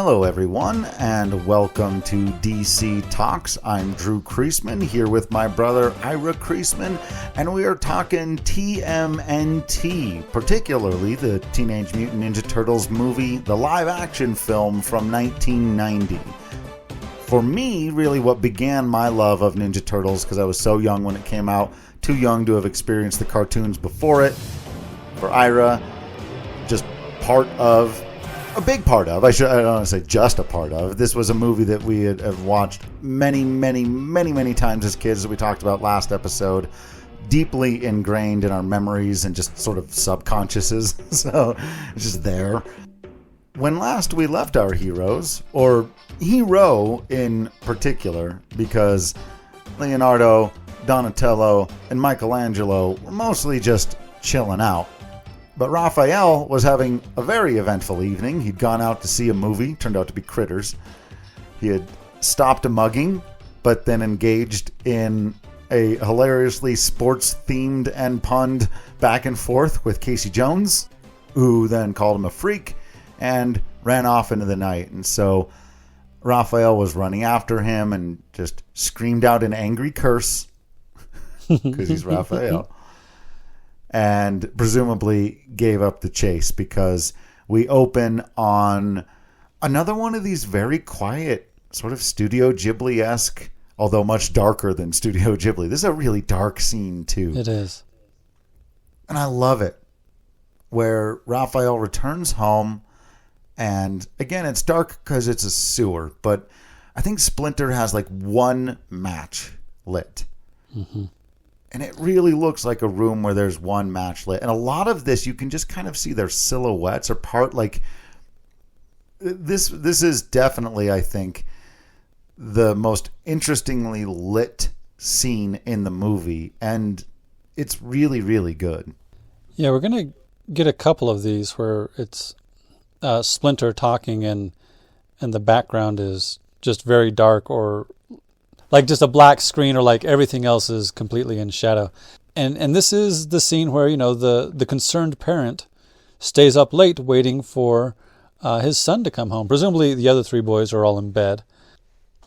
Hello everyone, and welcome to DC Talks. I'm Drew Kreisman, here with my brother Ira Kreisman, and we are talking TMNT, particularly the Teenage Mutant Ninja Turtles movie, the live-action film from 1990. For me, really what began my love of Ninja Turtles, because I was so young when it came out, too young to have experienced the cartoons before it. For Ira, just a big part of, I don't want to say just a part of. This was a movie that we have watched many times as kids, that we talked about last episode, deeply ingrained in our memories and just sort of subconsciouses. So it's just there. When last we left our heroes, or hero in particular, because Leonardo, Donatello, and Michelangelo were mostly just chilling out. But Raphael was having a very eventful evening. He'd gone out to see a movie, turned out to be Critters. He had stopped a mugging, but then engaged in a hilariously sports-themed and punned back and forth with Casey Jones, who then called him a freak and ran off into the night. And so Raphael was running after him and just screamed out an angry curse, because he's Raphael. And presumably gave up the chase, because we open on another one of these very quiet, sort of Studio Ghibli-esque, although much darker than Studio Ghibli. This is a really dark scene, too. It is. And I love it, where Raphael returns home, and again, it's dark because it's a sewer, but I think Splinter has like one match lit. Mm-hmm. And it really looks like a room where there's one match lit. And a lot of this, you can just kind of see their silhouettes or part, like, this is definitely, I think, the most interestingly lit scene in the movie. And it's really, really good. Yeah, we're going to get a couple of these where it's Splinter talking and the background is just very dark, or like just a black screen, or like everything else is completely in shadow. And this is the scene where, you know, the concerned parent stays up late waiting for his son to come home. Presumably the other three boys are all in bed.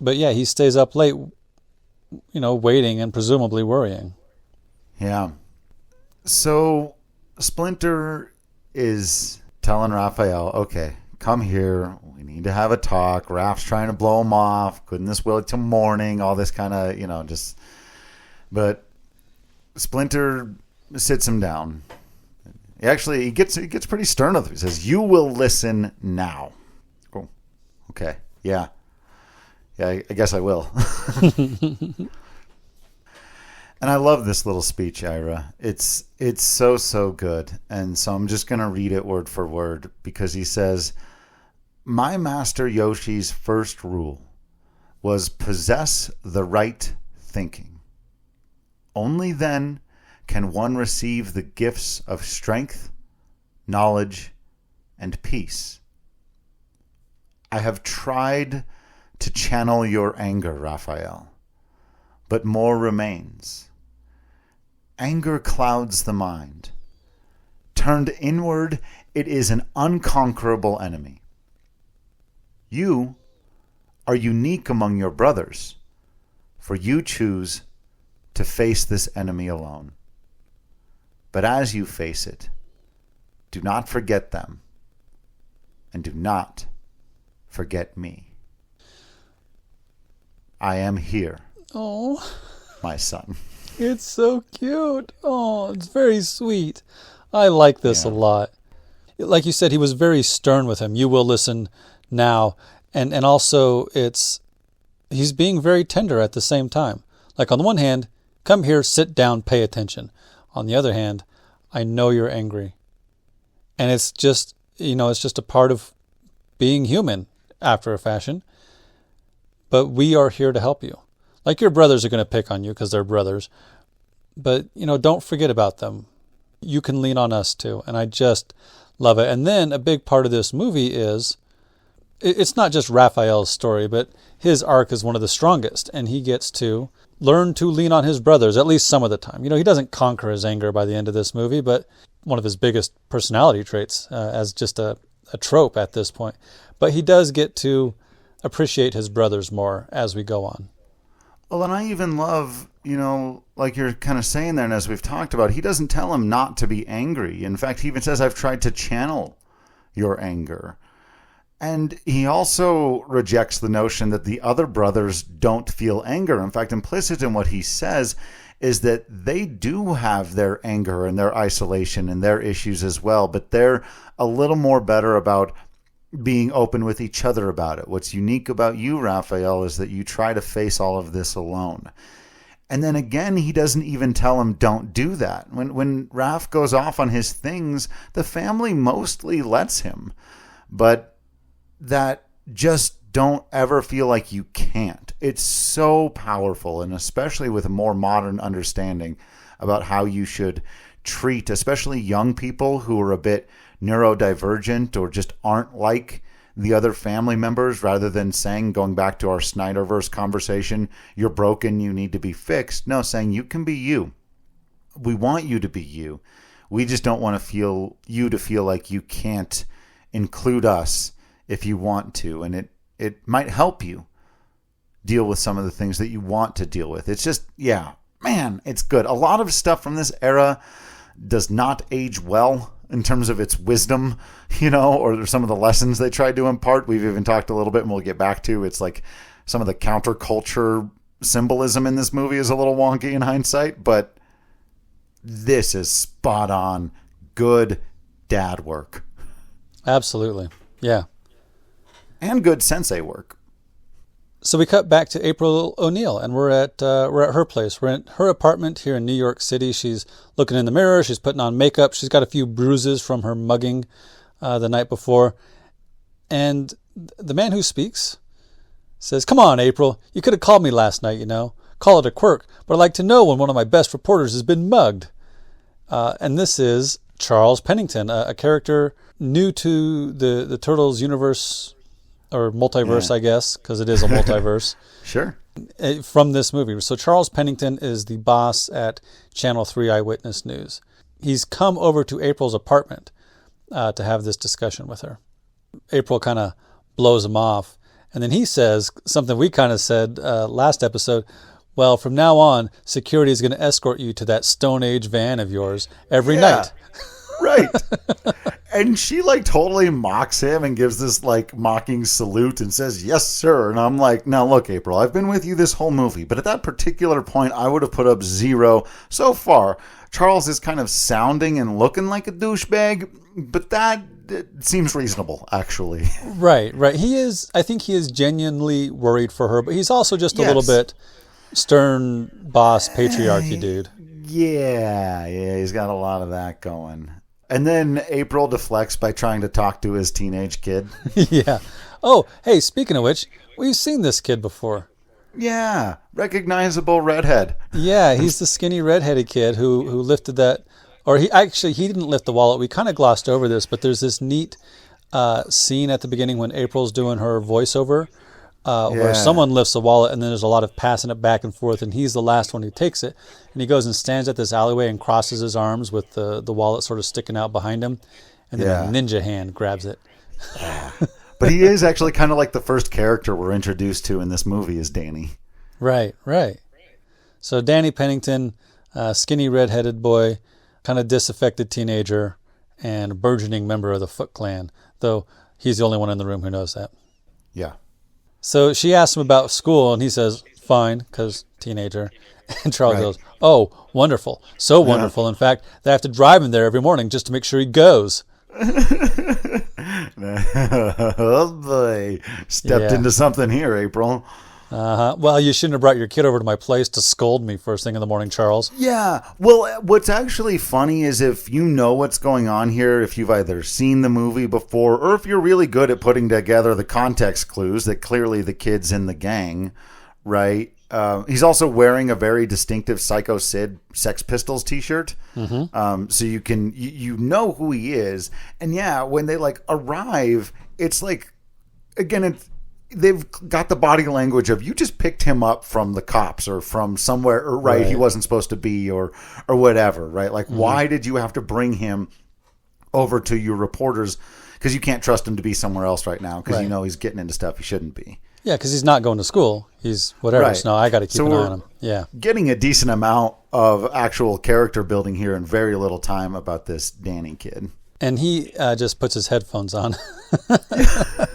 But yeah, he stays up late, you know, waiting and presumably worrying. Yeah. So Splinter is telling Raphael, okay, come here. We need to have a talk. Raph's trying to blow him off. Couldn't this wait till morning? All this kind of, you know, just. But Splinter sits him down. He gets pretty stern with him. He says, "You will listen now." Oh, okay, yeah. I guess I will. And I love this little speech, Ira. It's so good. And so I'm just going to read it word for word, because he says, "My master Yoshi's first rule was possess the right thinking. Only then can one receive the gifts of strength, knowledge, and peace. I have tried to channel your anger, Raphael, but more remains. Anger clouds the mind. Turned inward, it is an unconquerable enemy. You are unique among your brothers, for you choose to face this enemy alone. But as you face it, do not forget them, and do not forget me. I am here, my son." It's so cute. Oh, it's very sweet. I like this a lot. Like you said, he was very stern with him. You will listen now. And also he's being very tender at the same time. Like, on the one hand, come here, sit down, pay attention. On the other hand, I know you're angry. And it's just, you know, it's just a part of being human after a fashion. But we are here to help you. Like, your brothers are going to pick on you because they're brothers. But, you know, don't forget about them. You can lean on us too. And I just love it. And then a big part of this movie is, it's not just Raphael's story, but his arc is one of the strongest. And he gets to learn to lean on his brothers, at least some of the time. You know, he doesn't conquer his anger by the end of this movie, but one of his biggest personality traits as just a a trope at this point. But he does get to appreciate his brothers more as we go on. Well, and I even love, like you're kind of saying there, and as we've talked about, he doesn't tell him not to be angry. In fact, he even says, I've tried to channel your anger. And he also rejects the notion that the other brothers don't feel anger. In fact, implicit in what he says is that they do have their anger and their isolation and their issues as well, but they're a little more better about being open with each other about it. What's unique about you, Raphael, is that you try to face all of this alone. And then again, he doesn't even tell him, don't do that. When Raph goes off on his things, the family mostly lets him. But that just don't ever feel like you can't. It's so powerful, and especially with a more modern understanding about how you should treat, especially young people who are a bit neurodivergent or just aren't like the other family members, rather than saying, going back to our Snyderverse conversation, you're broken, you need to be fixed. No, saying you can be you. We want you to be you. We just don't want to feel like you can't include us if you want to. And it might help you deal with some of the things that you want to deal with. It's just, it's good. A lot of stuff from this era does not age well in terms of its wisdom, or some of the lessons they tried to impart. We've even talked a little bit, and we'll get back to, it's like some of the counterculture symbolism in this movie is a little wonky in hindsight, but this is spot on good dad work. Absolutely. Yeah. And good sensei work. So we cut back to April O'Neil, and we're at her place. We're in her apartment here in New York City. She's looking in the mirror. She's putting on makeup. She's got a few bruises from her mugging the night before. And the man who speaks says, "Come on, April. You could have called me last night, Call it a quirk, but I'd like to know when one of my best reporters has been mugged." And this is Charles Pennington, a character new to the Turtles universe, or multiverse, I guess, because it is a multiverse. Sure. From this movie. So Charles Pennington is the boss at Channel 3 Eyewitness News. He's come over to April's apartment to have this discussion with her. April kind of blows him off. And then he says something we kind of said last episode. Well, from now on, security is going to escort you to that Stone Age van of yours every night. Right. And she totally mocks him and gives this mocking salute and says, "Yes, sir." And I'm like, now look, April, I've been with you this whole movie, but at that particular point, I would have put up 0. So far, Charles is kind of sounding and looking like a douchebag, but that seems reasonable, actually. Right. I think he is genuinely worried for her, but he's also just a little bit stern boss patriarchy dude. Yeah, he's got a lot of that going. And then April deflects by trying to talk to his teenage kid. Yeah. Oh, hey, speaking of which, we've seen this kid before. Yeah, recognizable redhead. Yeah, he's the skinny redheaded kid who lifted that, or he didn't lift the wallet. We kind of glossed over this, but there's this neat scene at the beginning when April's doing her voiceover, where someone lifts the wallet, and then there's a lot of passing it back and forth, and he's the last one who takes it. And he goes and stands at this alleyway and crosses his arms with the wallet sort of sticking out behind him, and then a ninja hand grabs it. But he is actually kind of like the first character we're introduced to in this movie is Danny. Right. So Danny Pennington, skinny redheaded boy, kind of disaffected teenager, and burgeoning member of the Foot Clan, though he's the only one in the room who knows that. Yeah. So she asks him about school, and he says, fine, because teenager. And Charles goes, oh, wonderful. So wonderful, in fact, they have to drive him there every morning just to make sure he goes. Oh, boy. Stepped into something here, April. Well, you shouldn't have brought your kid over to my place to scold me first thing in the morning, Charles. Yeah. Well, what's actually funny is if you know what's going on here, if you've either seen the movie before, or if you're really good at putting together the context clues that clearly the kid's in the gang, right? He's also wearing a very distinctive Psycho Sid Sex Pistols t-shirt. Mm-hmm. So you know who he is. And when they arrive, it's again, they've got the body language of you just picked him up from the cops or from somewhere, or right. He wasn't supposed to be or whatever, right? Why did you have to bring him over to your reporters? because you can't trust him to be somewhere else right now because Right. you know he's getting into stuff he shouldn't be. Yeah, because he's not going to school. He's whatever. Right. So no, I got to keep So an eye we're- on him. Yeah. Getting a decent amount of actual character building here in very little time about this Danny kid. And he just puts his headphones on.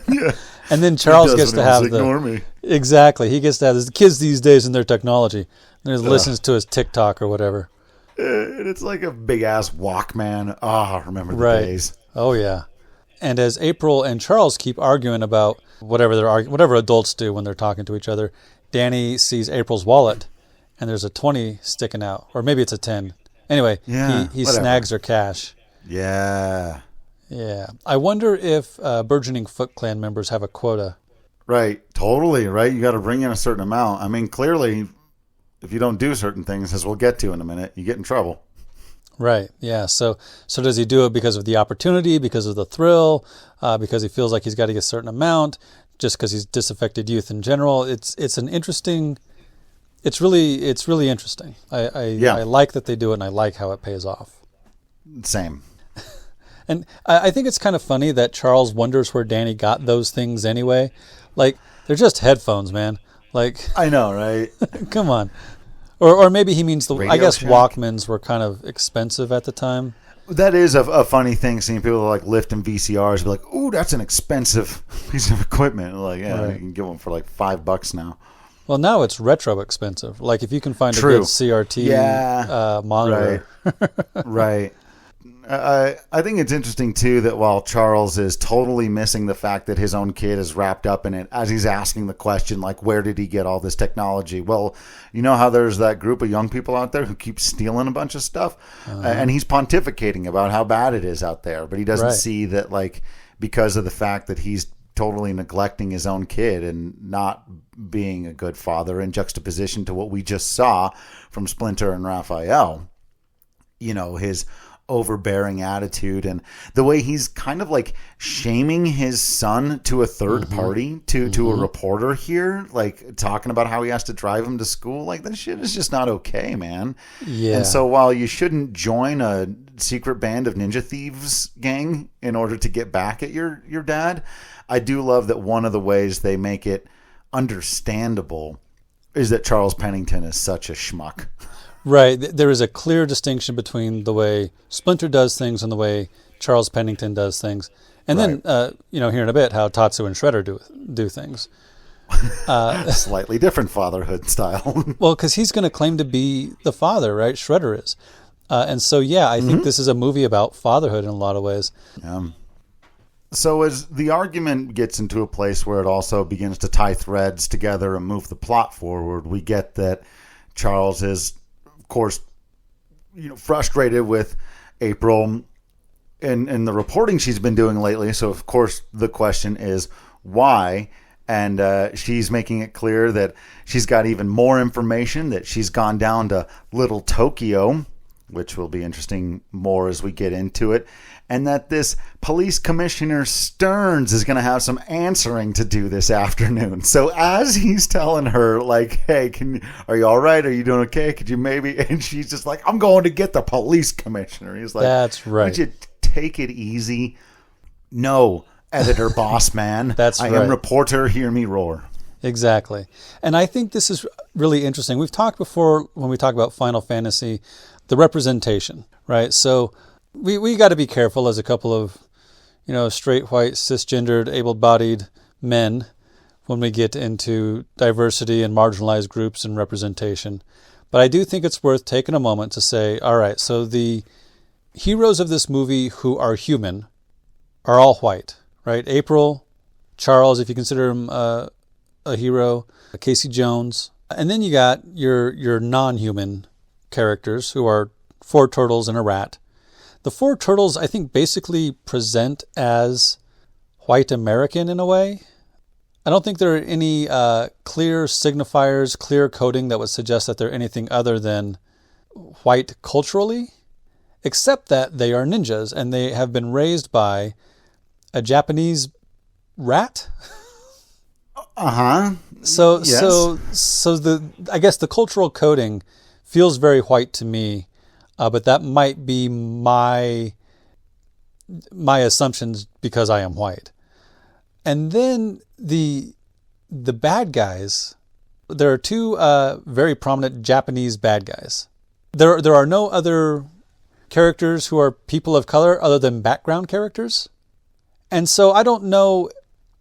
Yeah. And then Charles He does gets to when he wants have the... ignore me. Exactly. He gets to have the kids these days in their technology. And he listens to his TikTok or whatever. And it's like a big ass Walkman. Remember the Right. days. Oh, yeah. And as April and Charles keep arguing about whatever adults do when they're talking to each other, Danny sees April's wallet, and there's a 20 sticking out. Or maybe it's a 10. Anyway, Yeah, he whatever. snags her cash. Yeah. Yeah. I wonder if burgeoning Foot Clan members have a quota. Right. Totally. Right. You got to bring in a certain amount. I mean, clearly, if you don't do certain things, as we'll get to in a minute, you get in trouble. Right. Yeah. So does he do it because of the opportunity, because of the thrill, because he feels like he's got to get a certain amount, just because he's disaffected youth in general? It's an interesting. It's really interesting. I like that they do it, and I like how it pays off. Same. And I think it's kind of funny that Charles wonders where Danny got those things anyway. Like, they're just headphones, man. Like, I know, right? come on. Or maybe he means I Radio guess Shack? Walkmans were kind of expensive at the time. That is a funny thing, seeing people like lifting VCRs, be like, "Ooh, that's an expensive piece of equipment." Like, yeah, Right. you can get one for like $5 now. Well, now it's retro expensive. Like, if you can find True. a good CRT monitor. Right. I think it's interesting, too, that while Charles is totally missing the fact that his own kid is wrapped up in it, as he's asking the question, like, where did he get all this technology? Well, you know how there's that group of young people out there who keep stealing a bunch of stuff? And he's pontificating about how bad it is out there. But he doesn't Right. see that, like, because of the fact that he's totally neglecting his own kid and not being a good father in juxtaposition to what we just saw from Splinter and Raphael, you know, his overbearing attitude and the way he's kind of like shaming his son to a third party, to a reporter here, like talking about how he has to drive him to school. Like, that shit is just not okay, man. Yeah. And so while you shouldn't join a secret band of ninja thieves gang in order to get back at your dad, I do love that one of the ways they make it understandable is that Charles Pennington is such a schmuck. Right. There is a clear distinction between the way Splinter does things and the way Charles Pennington does things. And then, here in a bit, how Tatsu and Shredder do things. Slightly different fatherhood style. Well, because he's going to claim to be the father, right? Shredder is. And so, yeah, I think this is a movie about fatherhood in a lot of ways. So as the argument gets into a place where it also begins to tie threads together and move the plot forward, we get that Charles is, of course, frustrated with April and the reporting she's been doing lately. So, of course, the question is why? And she's making it clear that she's got even more information, that she's gone down to Little Tokyo, which will be interesting more as we get into it, and that this police commissioner Stearns is going to have some answering to do this afternoon. So as he's telling her, like, hey, are you all right? Are you doing okay? Could you maybe? And she's just like, I'm going to get the police commissioner. He's like, that's right. Would you take it easy? No, editor boss man. That's I right. am reporter, hear me roar. Exactly. And I think this is really interesting. We've talked before when we talk about Final Fantasy, the representation, right? So we got to be careful as a couple of, straight, white, cisgendered, able-bodied men when we get into diversity and marginalized groups and representation. But I do think it's worth taking a moment to say, all right, so the heroes of this movie who are human are all white, right? April, Charles, if you consider him a hero, Casey Jones. And then you got your non-human characters who are 4 turtles and a rat. The 4 turtles, I think, basically present as white American in a way. I don't think there are any clear signifiers, clear coding that would suggest that they're anything other than white culturally, except that they are ninjas and they have been raised by a Japanese rat. Uh-huh. So Yes. I guess the cultural coding feels very white to me, but that might be my my assumptions because I am white. And then the bad guys, there are two very prominent Japanese bad guys. There are no other characters who are people of color other than background characters. And so I don't know,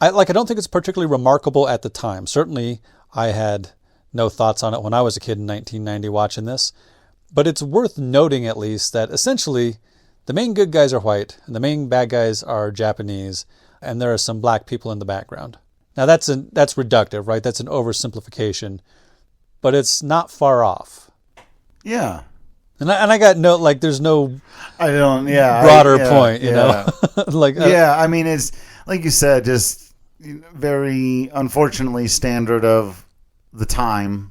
I don't think it's particularly remarkable at the time. Certainly I had no thoughts on it when I was a kid in 1990 watching this. But it's worth noting at least that essentially the main good guys are white and the main bad guys are Japanese, and there are some black people in the background. Now that's reductive, right? That's an oversimplification, but it's not far off. Yeah. And I got no, like, there's no broader point, you know? I mean, it's, like you said, just very, unfortunately, standard of the time,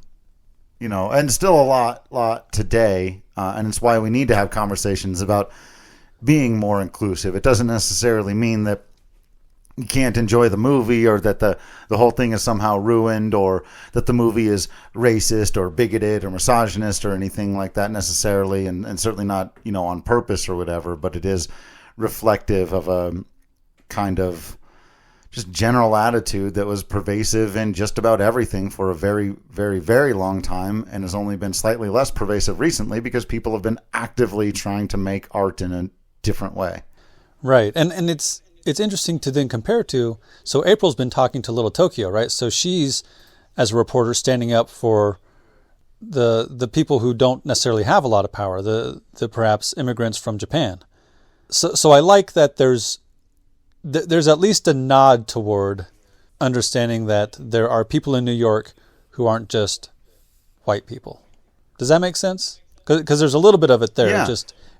you know, and still a lot today. And it's why we need to have conversations about being more inclusive. It doesn't necessarily mean that you can't enjoy the movie, or that the whole thing is somehow ruined, or that the movie is racist or bigoted or misogynist or anything like that necessarily, and certainly not, you know, on purpose or whatever, but it is reflective of a kind of just general attitude that was pervasive in just about everything for a very, very, very long time, and has only been slightly less pervasive recently because people have been actively trying to make art in a different way. Right. And it's interesting to then compare to, so April's been talking to Little Tokyo, right? So she's, as a reporter, standing up for the people who don't necessarily have a lot of power, the perhaps immigrants from Japan. So I like that there's at least a nod toward understanding that there are people in New York who aren't just white people. Does that make sense? Because there's a little bit of it there. Yeah.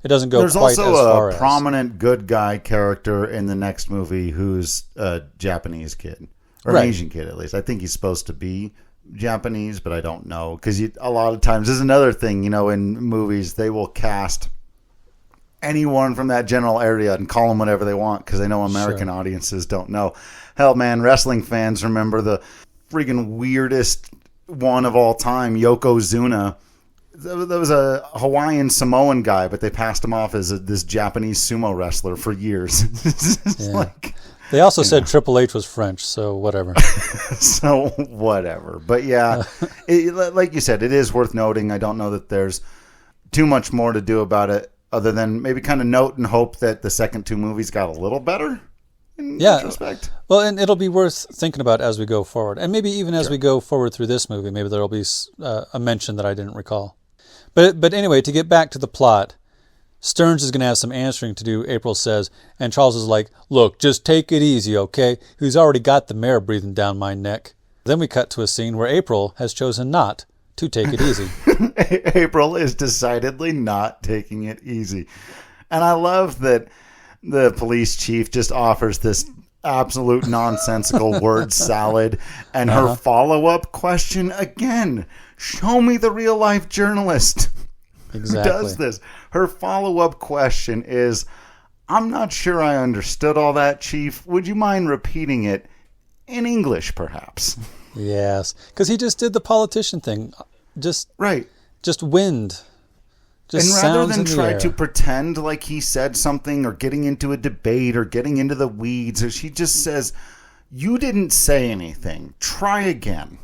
It doesn't go There's quite as far as... There's also a prominent good guy character in the next movie who's a Japanese kid. Or an Asian kid, at least. I think he's supposed to be Japanese, but I don't know. Because a lot of times, there's another thing, you know, in movies, they will cast anyone from that general area and call them whatever they want, because they know American audiences don't know. Hell, man, wrestling fans remember the freaking weirdest one of all time, Yokozuna. There was a Hawaiian Samoan guy, but they passed him off as this Japanese sumo wrestler for years. They also said Triple H was French, so whatever. So whatever. But yeah, like you said, it is worth noting. I don't know that there's too much more to do about it, other than maybe kind of note and hope that the second two movies got a little better in retrospect. Well, and it'll be worth thinking about as we go forward. And maybe even as we go forward through this movie, maybe there'll be a mention that I didn't recall. But anyway, to get back to the plot, Stearns is going to have some answering to do, April says, and Charles is like, look, just take it easy, okay? He's already got the mayor breathing down my neck. Then we cut to a scene where April has chosen not to take it easy. April is decidedly not taking it easy. And I love that the police chief just offers this absolute nonsensical word salad, and her follow-up question, again, show me the real-life journalist who does this. Her follow-up question is, I'm not sure I understood all that, Chief. Would you mind repeating it in English, perhaps? Yes, because he just did the politician thing. Just wind. Just and rather than try air. to pretend like he said something or getting into a debate or getting into the weeds, or she just says, you didn't say anything. Try again.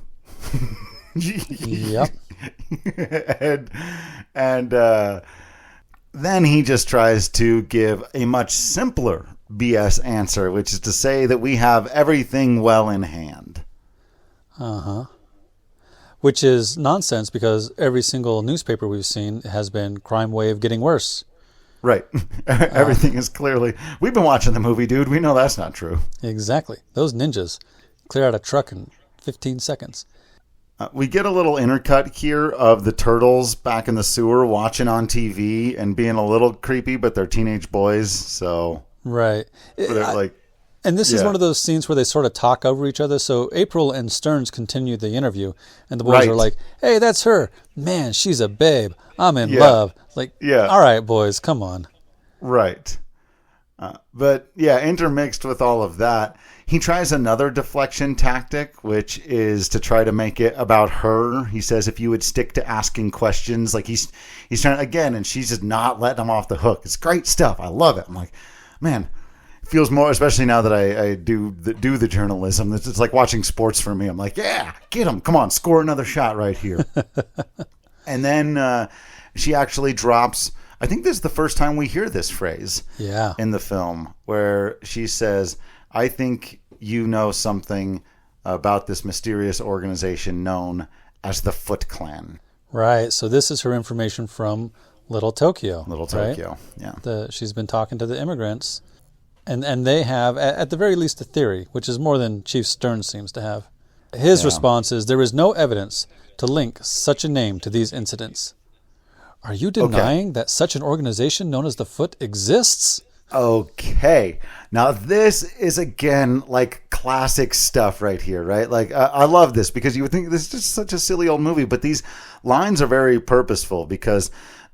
Yep. and then he just tries to give a much simpler BS answer, which is to say that we have everything well in hand. Uh-huh. Which is nonsense, because every single newspaper we've seen has been crime wave getting worse. Right. Everything is clearly... We've been watching the movie, dude. We know that's not true. Exactly. Those ninjas clear out a truck in 15 seconds. We get a little intercut here of the turtles back in the sewer watching on TV and being a little creepy, but they're teenage boys, so... Right. And this is Yeah. one of those scenes where they sort of talk over each other. So April and Stearns continue the interview, and the boys are like, hey, that's her. Man, she's a babe. I'm in love. Like, all right, boys, come on. Right. But, yeah, intermixed with all of that, he tries another deflection tactic, which is to try to make it about her. He says if you would stick to asking questions, like he's trying again, and she's just not letting him off the hook. It's great stuff. I love it. I'm like, man, it feels more, especially now that I do the journalism. It's like watching sports for me. I'm like, yeah, get him. Come on, score another shot right here. And then she actually drops, I think this is the first time we hear this phrase in the film, where she says, I think you know something about this mysterious organization known as the Foot Clan. Right. So this is her information from Little Tokyo. Little Tokyo, right? Yeah. She's been talking to the immigrants, and they have, at the very least, a theory, which is more than Chief Stern seems to have. His response is, there is no evidence to link such a name to these incidents. Are you denying that such an organization known as the Foot exists? Okay. Now, this is, again, like classic stuff right here, right? Like, I love this because you would think this is just such a silly old movie, but these lines are very purposeful because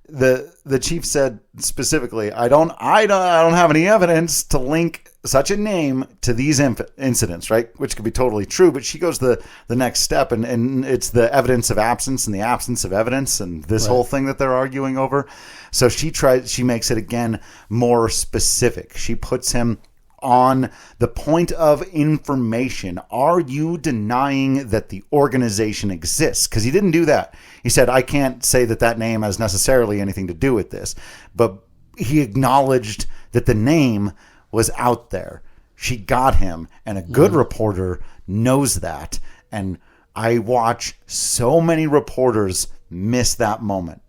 the chief said specifically, I don't have any evidence to link such a name to these incidents, right? Which could be totally true, but she goes the next step, and it's the evidence of absence and the absence of evidence, and this whole thing that they're arguing over. So she makes it again more specific. She puts him on the point of information. Are you denying that the organization exists? Because he didn't do that. He said, I can't say that name has necessarily anything to do with this. But he acknowledged that the name was out there. She got him, and a good reporter knows that. And I watch so many reporters miss that moment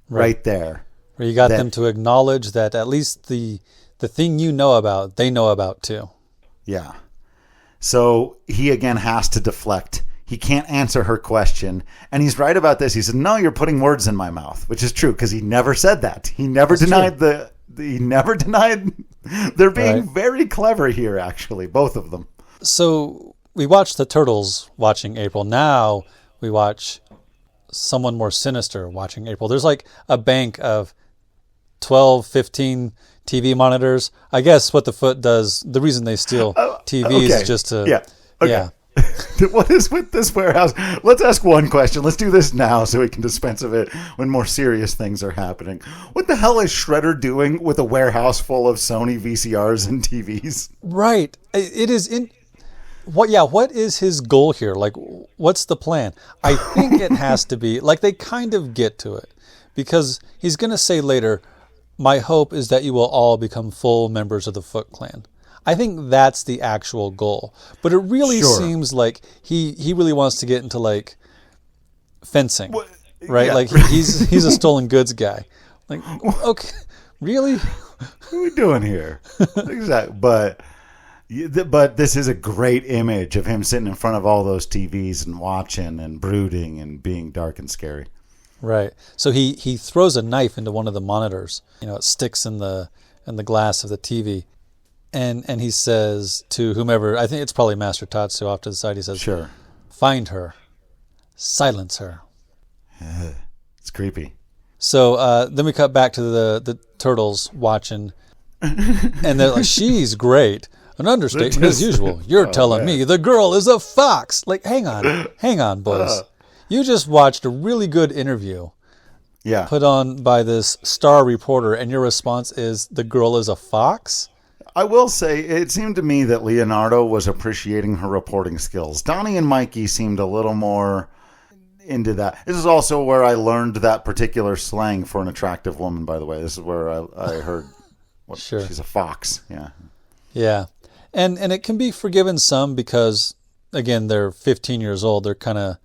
right there. Where you got them to acknowledge that at least the thing you know about, they know about too. Yeah. So he again has to deflect. He can't answer her question. And he's right about this. He said, no, you're putting words in my mouth, which is true because he never said that. He never denied they're being very clever here, actually, both of them. So we watched the Turtles watching April. Now we watch someone more sinister watching April. There's like a bank of 12, 15 TV monitors. I guess what the Foot does, the reason they steal TVs is just to... Yeah. Okay. Yeah. What is with this warehouse? Let's ask one question. Let's do this now so we can dispense of it when more serious things are happening. What the hell is Shredder doing with a warehouse full of Sony VCRs and TVs? Right. It is in... What is his goal here? Like, what's the plan? I think it has to be... Like, they kind of get to it. Because he's going to say later, my hope is that you will all become full members of the Foot Clan. I think that's the actual goal. But it really seems like he really wants to get into, like, fencing. Right? Yeah. Like, he's a stolen goods guy. Like, okay, really? What are we doing here? Exactly. But this is a great image of him sitting in front of all those TVs and watching and brooding and being dark and scary. Right. So he throws a knife into one of the monitors. You know, it sticks in the glass of the TV. And he says to whomever, I think it's probably Master Tatsu off to the side, he says, sure, find her, silence her. It's creepy. So then we cut back to the Turtles watching, and they're like, she's great. An understatement as usual. You're telling me the girl is a fox. Like, hang on, boys. You just watched a really good interview put on by this star reporter, and your response is the girl is a fox? I will say, it seemed to me that Leonardo was appreciating her reporting skills. Donnie and Mikey seemed a little more into that. This is also where I learned that particular slang for an attractive woman, by the way. This is where I heard she's a fox. Yeah. Yeah. And it can be forgiven some because, again, they're 15 years old. They're kind of,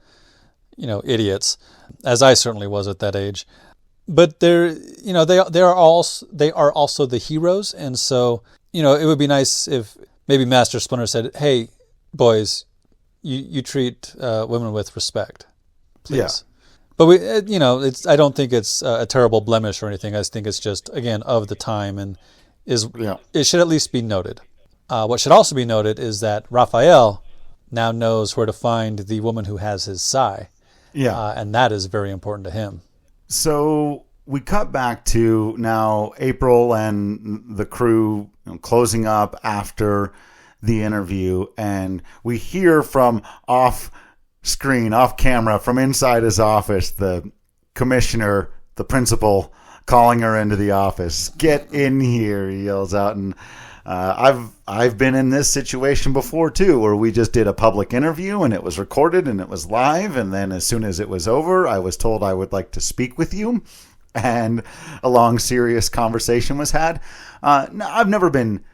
idiots, as I certainly was at that age. But they are also the heroes, and so it would be nice if maybe Master Splinter said, "Hey, boys, you treat women with respect, please." Yeah. But I don't think it's a terrible blemish or anything. I just think it's just, again, of the time, and it should at least be noted. What should also be noted is that Raphael now knows where to find the woman who has his sai. Yeah. And that is very important to him. So we cut back to now April and the crew closing up after the interview, and we hear from off screen, off camera, from inside his office, the commissioner, the principal, calling her into the office. Get in here, he yells out. And I've been in this situation before too, where we just did a public interview and it was recorded and it was live, and then as soon as it was over, I was told I would like to speak with you, and a long, serious conversation was had. I've never been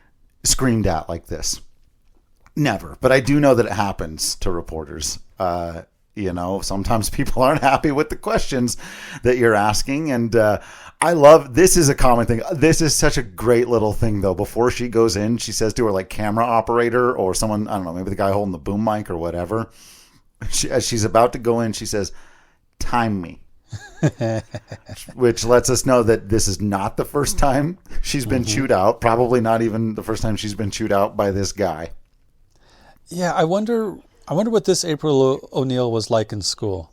screamed at like this. Never. But I do know that it happens to reporters. Sometimes people aren't happy with the questions that you're asking. And I love, this is a common thing. This is such a great little thing, though. Before she goes in, she says to her camera operator or someone, I don't know, maybe the guy holding the boom mic or whatever. As she's about to go in, she says, "Time me." Which lets us know that this is not the first time she's been chewed out. Probably not even the first time she's been chewed out by this guy. Yeah, I wonder what this April O'Neil was like in school.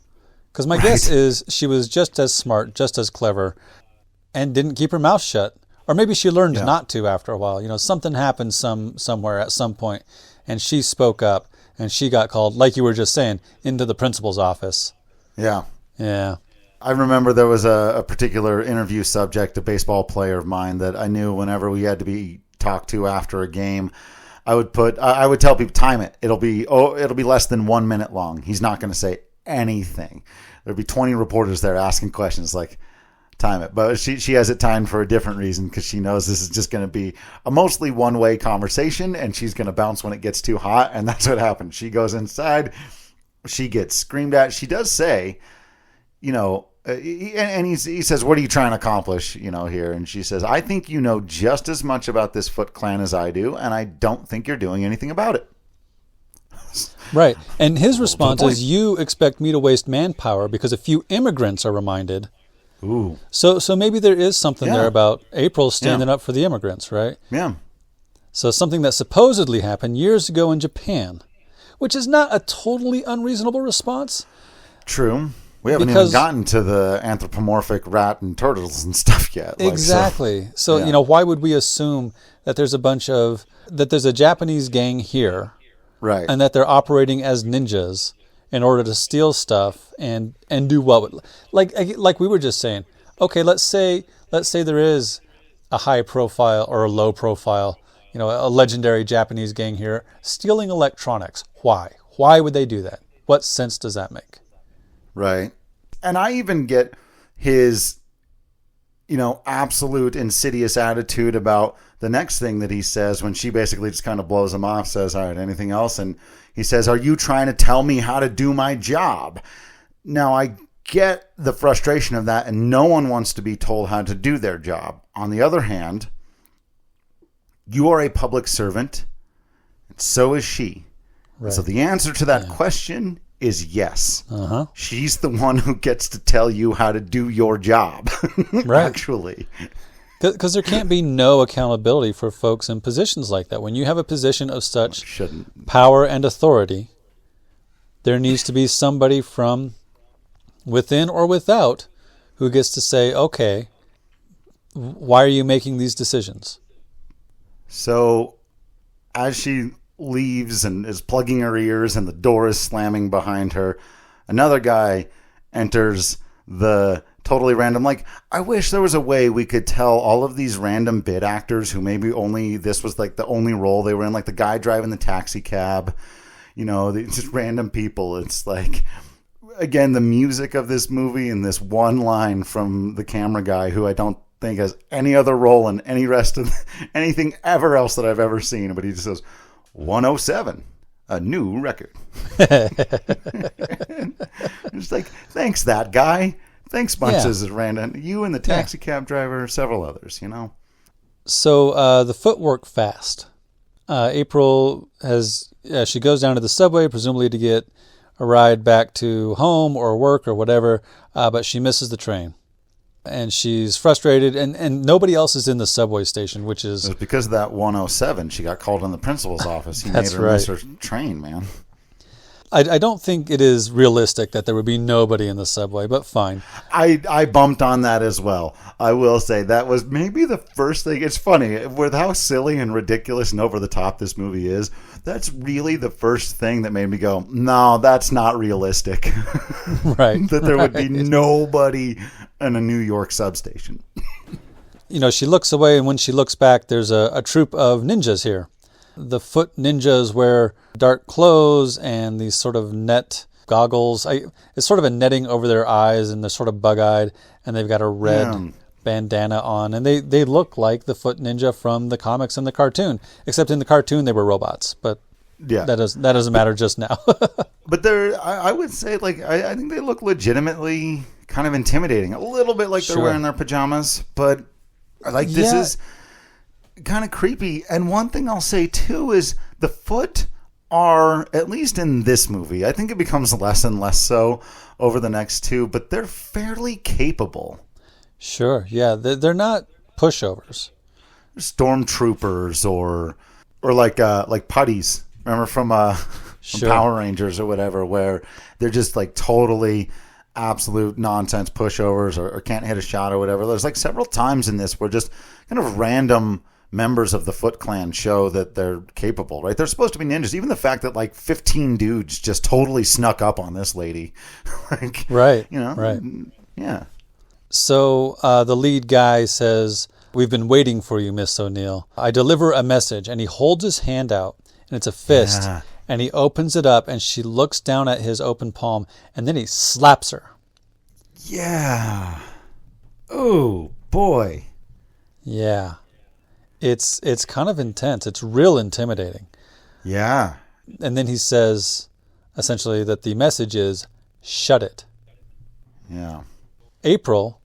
Because my guess is she was just as smart, just as clever, and didn't keep her mouth shut. Or maybe she learned not to after a while. Something happened somewhere at some point, and she spoke up, and she got called, like you were just saying, into the principal's office. Yeah. Yeah. I remember there was a particular interview subject, a baseball player of mine, that I knew whenever we had to be talked to after a game, I would tell people, time it. It'll be less than 1 minute long. He's not going to say anything. There'd be 20 reporters there asking questions, time it. But she has it timed for a different reason, because she knows this is just going to be a mostly one-way conversation, and she's going to bounce when it gets too hot. And that's what happened. She goes inside. She gets screamed at. She does say, and he says, "What are you trying to accomplish, here?" And she says, "I think you know just as much about this Foot Clan as I do, and I don't think you're doing anything about it." Right. And his response is, "You expect me to waste manpower because a few immigrants are reminded." Ooh. So maybe there is something there about April standing up for the immigrants, right? Yeah. So something that supposedly happened years ago in Japan, which is not a totally unreasonable response. True. We haven't even gotten to the anthropomorphic rat and turtles and stuff yet. Exactly. So why would we assume that there's a Japanese gang here, right? And that they're operating as ninjas in order to steal stuff and do what? Like we were just saying. Okay, let's say there is a high profile or a low profile, a legendary Japanese gang here stealing electronics. Why? Why would they do that? What sense does that make? Right. And I even get his, absolute insidious attitude about the next thing that he says when she basically just kind of blows him off, says, "All right, anything else?" And he says, "Are you trying to tell me how to do my job?" Now, I get the frustration of that, and no one wants to be told how to do their job. On the other hand, you are a public servant, and so is she. Right. So the answer to that question is yes. Uh-huh. She's the one who gets to tell you how to do your job, right. Actually. Because there can't be no accountability for folks in positions like that. When you have a position of such power and authority, there needs to be somebody from within or without who gets to say, okay, why are you making these decisions? So as she leaves and is plugging her ears and the door is slamming behind her, another guy enters the totally random. I wish there was a way we could tell all of these random bit actors who maybe this was the only role they were in, the guy driving the taxi cab, just random people. It's again, the music of this movie and this one line from the camera guy, who I don't think has any other role in any rest of anything ever else that I've ever seen, but he just says 107, a new record. It's thanks, that guy. Thanks, bunches of random. You and the taxi cab driver, several others, So the footwork fast. April she goes down to the subway, presumably to get a ride back to home or work or whatever, but she misses the train. And she's frustrated, and nobody else is in the subway station, which is... It was because of that 107. She got called in the principal's office. He made her miss her train, man. I don't think it is realistic that there would be nobody in the subway, but fine. I bumped on that as well. I will say that was maybe the first thing. It's funny, with how silly and ridiculous and over the top this movie is, that's really the first thing that made me go, no, that's not realistic. Right. That there would be nobody in a New York substation. she looks away, and when she looks back, there's a troop of ninjas here. The foot ninjas wear dark clothes and these sort of net goggles. It's sort of a netting over their eyes, and they're sort of bug-eyed, and they've got a red bandana on, and they look like the foot ninja from the comics and the cartoon, except in the cartoon they were robots, but that doesn't matter just now. But I would say, like, I think they look legitimately kind of intimidating, a little bit like they're wearing their pajamas, but like this is kind of creepy. And one thing I'll say too is the foot are, at least in this movie, I think it becomes less and less so over the next two, but they're fairly capable. Sure, yeah, they're not pushovers. Stormtroopers or like putties. Remember from Power Rangers or whatever, where they're just like totally absolute nonsense pushovers or can't hit a shot or whatever. There's like several times in this where just kind of random members of the Foot Clan show that they're capable, right? They're supposed to be ninjas. Even the fact that like 15 dudes just totally snuck up on this lady. Like, right. Right. Yeah. So the lead guy says, "We've been waiting for you, Miss O'Neill. I deliver a message." And he holds his hand out, and it's a fist. Yeah. And he opens it up, and she looks down at his open palm, and then he slaps her. Yeah. Oh, boy. Yeah. It's kind of intense. It's real intimidating. Yeah. And then he says, essentially, that the message is, "Shut it." Yeah. April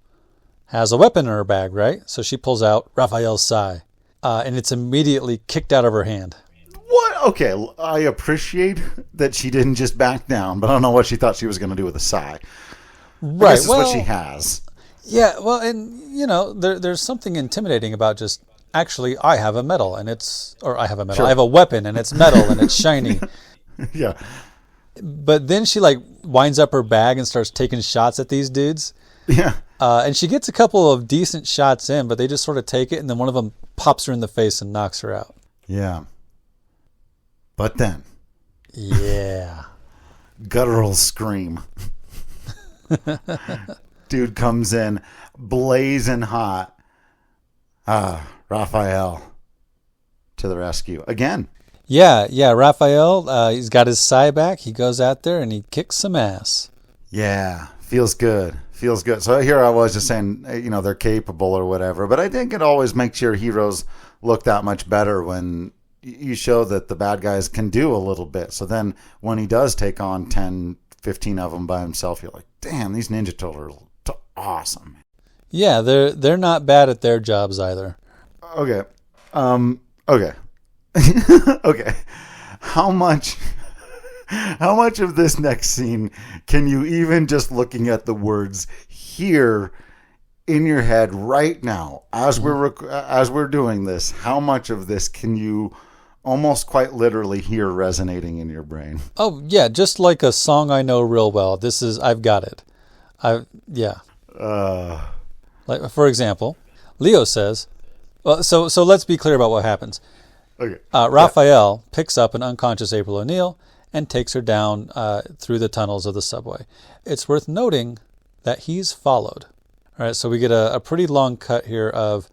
has a weapon in her bag, right? So she pulls out Raphael's sai, and it's immediately kicked out of her hand. What? Okay, I appreciate that she didn't just back down, but I don't know what she thought she was going to do with a sai. Right. This is what she has. Yeah, well, and, there's something intimidating about just, actually, I have a medal, and I have a medal. Sure. I have a weapon, and it's metal, and it's shiny. Yeah. But then she, winds up her bag and starts taking shots at these dudes. Yeah. And she gets a couple of decent shots in, but they just sort of take it, and then one of them pops her in the face and knocks her out. Yeah. But then. Yeah. Guttural scream. Dude comes in blazing hot. Raphael to the rescue again. Yeah. Raphael, he's got his sai back. He goes out there and he kicks some ass. Yeah. Feels good. So here I was just saying, they're capable or whatever, but I think it always makes your heroes look that much better when you show that the bad guys can do a little bit. So then when he does take on 10, 15 of them by himself, you're like, damn, these Ninja Turtles are awesome. Yeah, they're not bad at their jobs either. Okay. Okay. Okay. How much of this next scene can you, even just looking at the words, hear in your head right now as we're doing this? How much of this can you almost quite literally hear resonating in your brain? Oh yeah, just like a song I know real well. I've got it. Like, for example, Leo says, well, so let's be clear about what happens. Okay. Raphael picks up an unconscious April O'Neil and takes her down through the tunnels of the subway. It's worth noting that he's followed. All right, so we get a pretty long cut here of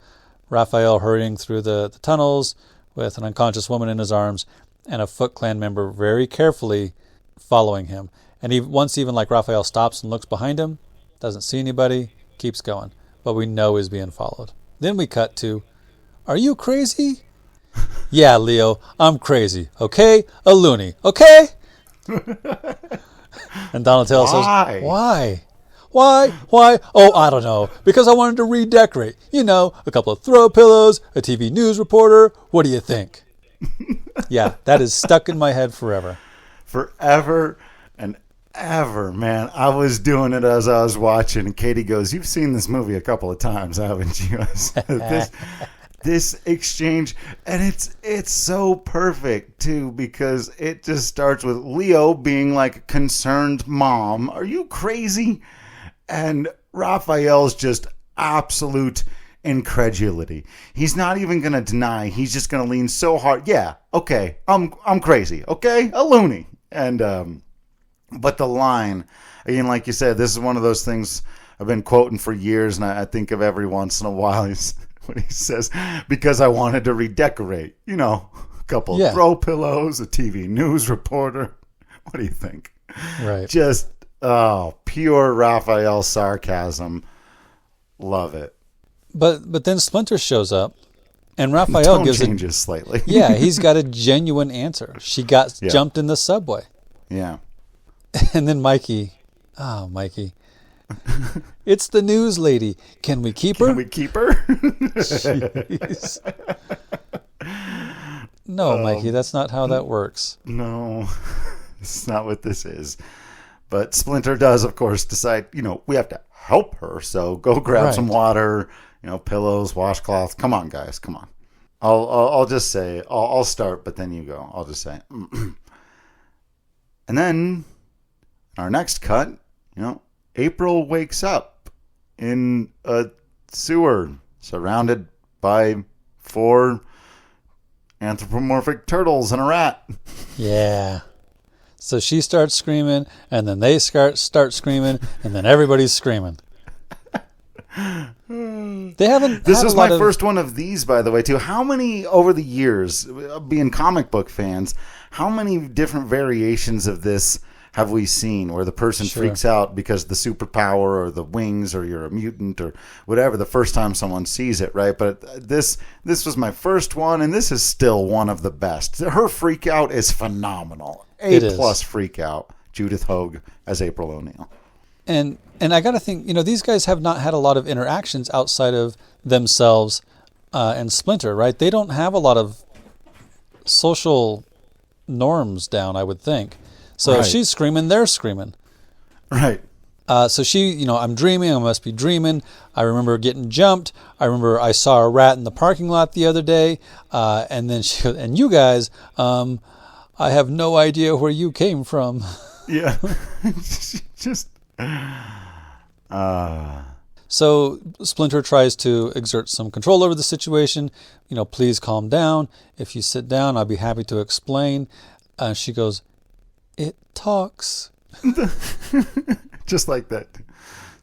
Raphael hurrying through the tunnels with an unconscious woman in his arms and a Foot Clan member very carefully following him. And once Raphael stops and looks behind him, doesn't see anybody, keeps going. But we know he's being followed. Then we cut to, "Are you crazy?" "Yeah, Leo, I'm crazy. Okay? A loony. Okay?" And Donatello says, "Why? Why? Oh, I don't know. Because I wanted to redecorate. A couple of throw pillows, a TV news reporter. What do you think?" Yeah, that is stuck in my head forever. Forever and ever, man. I was doing it as I was watching, and Katie goes, "You've seen this movie a couple of times, haven't you?" This exchange, and it's so perfect too, because it just starts with Leo being like a concerned mom. "Are you crazy?" And Raphael's just absolute incredulity. He's not even going to deny. He's just going to lean so hard. "Yeah, okay, I'm crazy. Okay, a loony." And but the line, again, like you said, this is one of those things I've been quoting for years, and I think of every once in a while. when he says, because I wanted to redecorate, a couple throw pillows, a TV news reporter. What do you think? Right. Just, pure Raphael sarcasm. Love it. But then Splinter shows up, and The Raphael tone gives changes slightly. Yeah, he's got a genuine answer. She got jumped in the subway. Yeah. And then Mikey, it's the news lady. Can we keep her? Can we keep her? Jeez. No, Mikey, that's not how that works. No, it's not what this is. But Splinter does, of course, decide, we have to help her. So go grab some water, pillows, washcloths. Come on, guys. Come on. I'll just say, I'll start, but then you go. I'll just say. And then our next cut, April wakes up in a sewer surrounded by 4 anthropomorphic turtles and a rat. Yeah. So she starts screaming, and then they start screaming, and then everybody's screaming. They haven't. This is my first one of these, by the way, too. How many over the years, being comic book fans, how many different variations of this have we seen where the person freaks out because the superpower or the wings or you're a mutant or whatever the first time someone sees it, right? But this was my first one, and this is still one of the best. Her freak out is phenomenal. A+ freak out. Judith Hogue as April O'Neil. And I got to think, these guys have not had a lot of interactions outside of themselves and Splinter, right? They don't have a lot of social norms down, I would think. So if she's screaming, they're screaming. Right. So she, I'm dreaming. I must be dreaming. I remember getting jumped. I remember I saw a rat in the parking lot the other day. And then she goes, and you guys, I have no idea where you came from. Yeah. Just... So Splinter tries to exert some control over the situation. Please calm down. If you sit down, I'll be happy to explain. She goes, it talks. Just like that.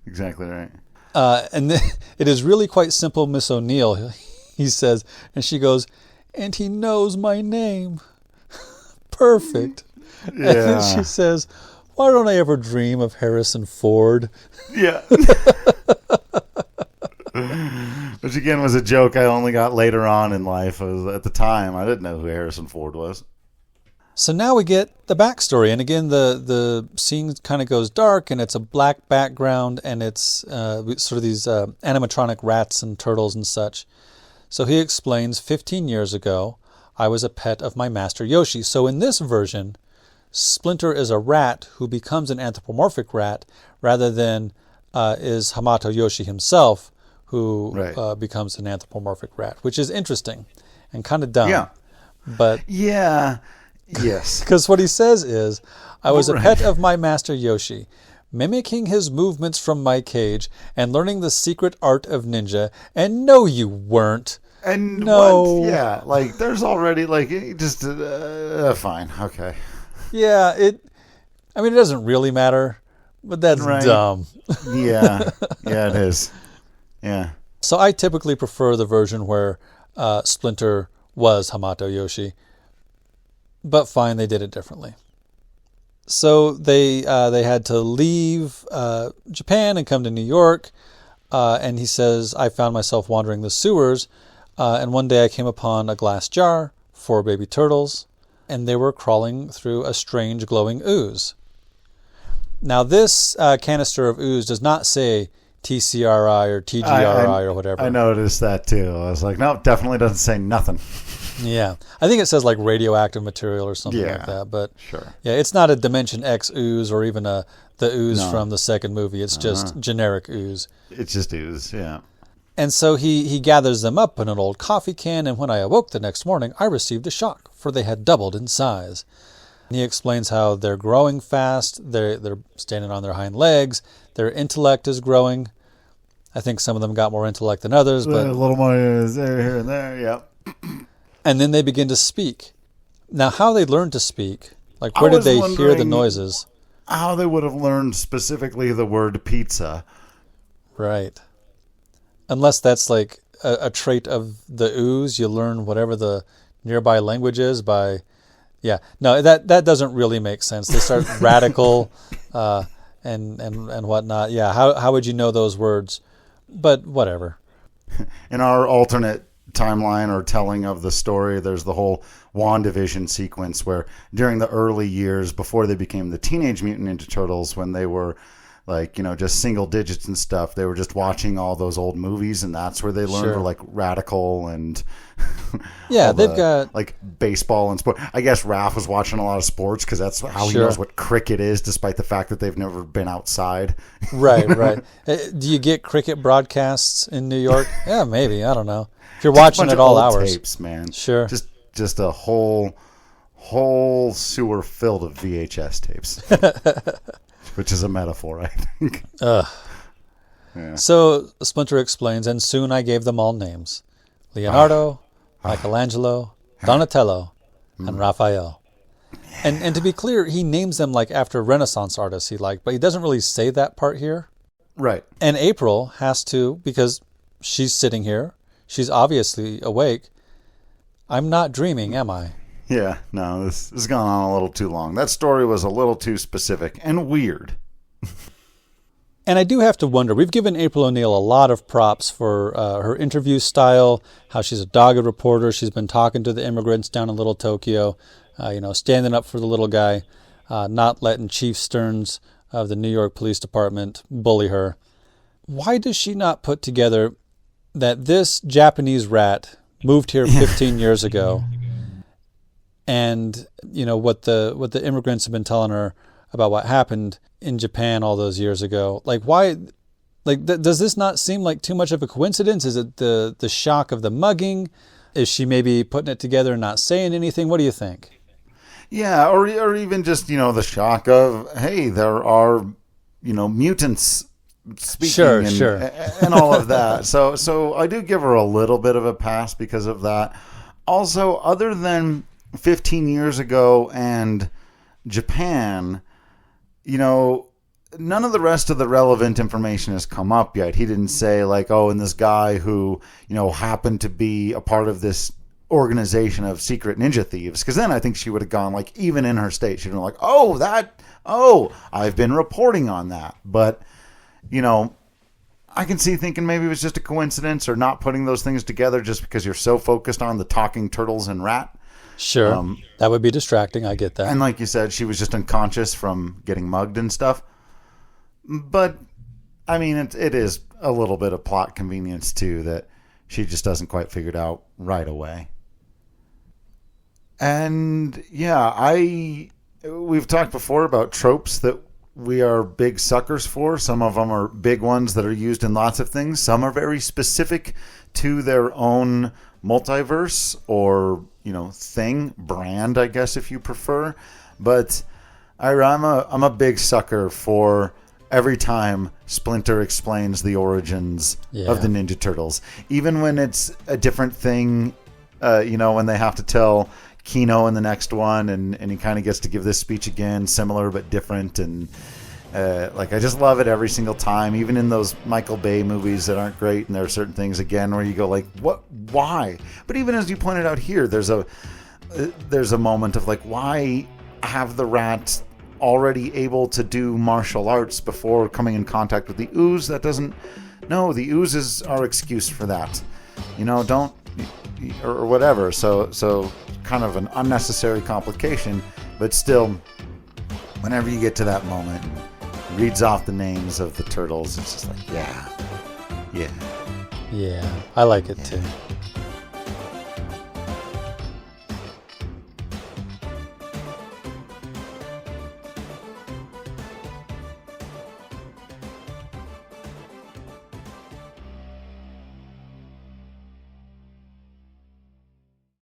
Exactly right. And it is really quite simple, Miss O'Neill, he says. And she goes, and he knows my name. Perfect. Yeah. And then she says, why don't I ever dream of Harrison Ford? Yeah. Which again was a joke I only got later on in life. At the time, I didn't know who Harrison Ford was. So now we get the backstory. And again, the scene kind of goes dark, and it's a black background, and it's sort of these animatronic rats and turtles and such. So he explains, 15 years ago, I was a pet of my master Yoshi. So in this version, Splinter is a rat who becomes an anthropomorphic rat rather than is Hamato Yoshi himself who becomes an anthropomorphic rat, which is interesting and kind of dumb. Yeah. But yeah. Yes. Because what he says is, I was a pet of my master Yoshi, mimicking his movements from my cage and learning the secret art of ninja. And no, you weren't. And no. Yeah, there's already just fine, okay. Yeah, it doesn't really matter, but that's dumb. Yeah, it is. Yeah. So I typically prefer the version where Splinter was Hamato Yoshi, but fine, they did it differently. So they had to leave Japan and come to New York, and he says, I found myself wandering the sewers, and one day I came upon a glass jar, 4 baby turtles, and they were crawling through a strange glowing ooze. Now this canister of ooze does not say TCRI or TGRI or whatever. I noticed that too. I was like, no, definitely doesn't say nothing. Yeah. I think it says radioactive material or something like that. But sure. Yeah, it's not a Dimension X ooze or even the ooze from the second movie. It's just generic ooze. It's just ooze, yeah. And so he gathers them up in an old coffee can, and when I awoke the next morning, I received a shock, for they had doubled in size. And he explains how they're growing fast, they're standing on their hind legs, their intellect is growing. I think some of them got more intellect than others, but a little more here and there, yep. And then they begin to speak. Now, how they learned to speak, where did they hear the noises? How they would have learned specifically the word pizza. Right. Unless that's a trait of the ooze. You learn whatever the nearby language is by, yeah. No, that doesn't really make sense. They start radical and whatnot. Yeah, how would you know those words? But whatever. In our alternate timeline or telling of the story, there's the whole WandaVision sequence where during the early years before they became the Teenage Mutant Ninja Turtles, when they were like, just single digits and stuff, they were just watching all those old movies, and that's where they learned like radical and yeah, they've got like baseball and sport. I guess Raph was watching a lot of sports because that's how he knows what cricket is, despite the fact that they've never been outside. Right. Do you get cricket broadcasts in New York? Yeah, maybe. I don't know. If you're watching at all hours, tapes, man. Sure. Just a whole sewer filled of VHS tapes. Which is a metaphor, I think. Yeah. So Splinter explains, and soon I gave them all names. Leonardo, Michelangelo, Donatello, and Raphael. And to be clear, he names them like after Renaissance artists he liked, but he doesn't really say that part here. Right. And April has to, because she's sitting here. She's obviously awake. I'm not dreaming, am I? Yeah, no, this has gone on a little too long. That story was a little too specific and weird. And I do have to wonder, we've given April O'Neil a lot of props for her interview style, how she's a dogged reporter. She's been talking to the immigrants down in Little Tokyo, standing up for the little guy, not letting Chief Stearns of the New York Police Department bully her. Why does she not put together that this Japanese rat moved here 15 years ago? And what the immigrants have been telling her about what happened in Japan all those years ago. Like, why? Like, does this not seem like too much of a coincidence? Is it the shock of the mugging? Is she maybe putting it together and not saying anything? What do you think? Yeah, or even just the shock of, hey, there are mutants speaking and all of that. So I do give her a little bit of a pass because of that. Also, other than 15 years ago and Japan, none of the rest of the relevant information has come up yet. He didn't say like, oh, and this guy who, happened to be a part of this organization of secret ninja thieves. Because then I think she would have gone, like, even in her state, she'd have been like, I've been reporting on that. But, I can see thinking maybe it was just a coincidence or not putting those things together just because you're so focused on the talking turtles and rat. Sure. That would be distracting. I get that. And like you said, she was just unconscious from getting mugged and stuff. But, I mean, it is a little bit of plot convenience, too, that she just doesn't quite figure it out right away. And, yeah, we've talked before about tropes that we are big suckers for. Some of them are big ones that are used in lots of things. Some are very specific to their own multiverse or brand, I guess, if you prefer. But I'm a big sucker for every time Splinter explains the origins of the Ninja Turtles, even when it's a different thing. When they have to tell Kino in the next one, and he kind of gets to give this speech again, similar but different, and I just love it every single time, even in those Michael Bay movies that aren't great, and there are certain things again where you go like, what, why? But even as you pointed out here, there's a moment of like, why have the rat already able to do martial arts before coming in contact with the ooze? The ooze is our excuse for that, don't, or whatever. So kind of an unnecessary complication, but still, whenever you get to that moment, reads off the names of the turtles, it's just like, yeah, I like it too.